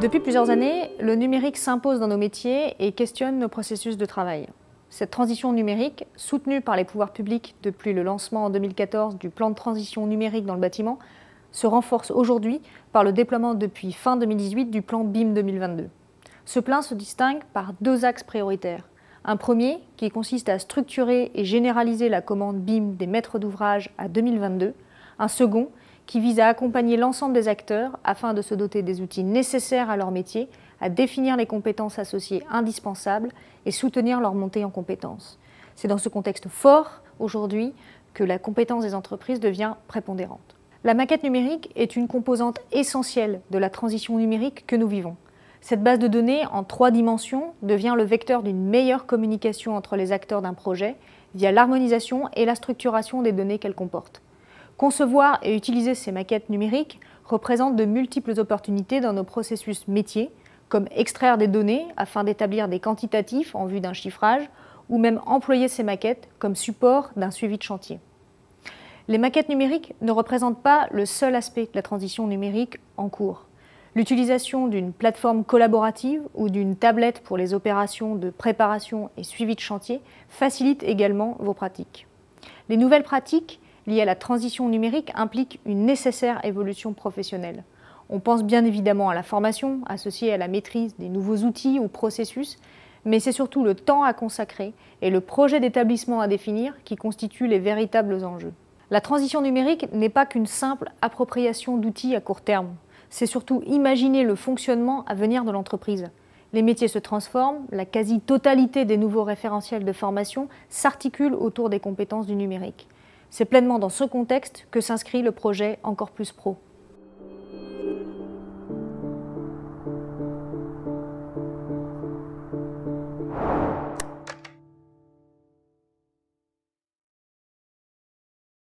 Depuis plusieurs années, le numérique s'impose dans nos métiers et questionne nos processus de travail. Cette transition numérique, soutenue par les pouvoirs publics depuis le lancement en 2014 du plan de transition numérique dans le bâtiment, se renforce aujourd'hui par le déploiement depuis fin 2018 du plan BIM 2022. Ce plan se distingue par deux axes prioritaires. Un premier qui consiste à structurer et généraliser la commande BIM des maîtres d'ouvrage à 2022. Un second qui vise à accompagner l'ensemble des acteurs afin de se doter des outils nécessaires à leur métier, à définir les compétences associées indispensables et soutenir leur montée en compétences. C'est dans ce contexte fort, aujourd'hui, que la compétence des entreprises devient prépondérante. La maquette numérique est une composante essentielle de la transition numérique que nous vivons. Cette base de données en 3 dimensions devient le vecteur d'une meilleure communication entre les acteurs d'un projet via l'harmonisation et la structuration des données qu'elle comporte. Concevoir et utiliser ces maquettes numériques représente de multiples opportunités dans nos processus métiers, comme extraire des données afin d'établir des quantitatifs en vue d'un chiffrage, ou même employer ces maquettes comme support d'un suivi de chantier. Les maquettes numériques ne représentent pas le seul aspect de la transition numérique en cours. L'utilisation d'une plateforme collaborative ou d'une tablette pour les opérations de préparation et suivi de chantier facilite également vos pratiques. Les nouvelles pratiques liées à la transition numérique impliquent une nécessaire évolution professionnelle. On pense bien évidemment à la formation associée à la maîtrise des nouveaux outils ou processus, mais c'est surtout le temps à consacrer et le projet d'établissement à définir qui constituent les véritables enjeux. La transition numérique n'est pas qu'une simple appropriation d'outils à court terme. C'est surtout imaginer le fonctionnement à venir de l'entreprise. Les métiers se transforment, la quasi-totalité des nouveaux référentiels de formation s'articule autour des compétences du numérique. C'est pleinement dans ce contexte que s'inscrit le projet Encore Plus Pro.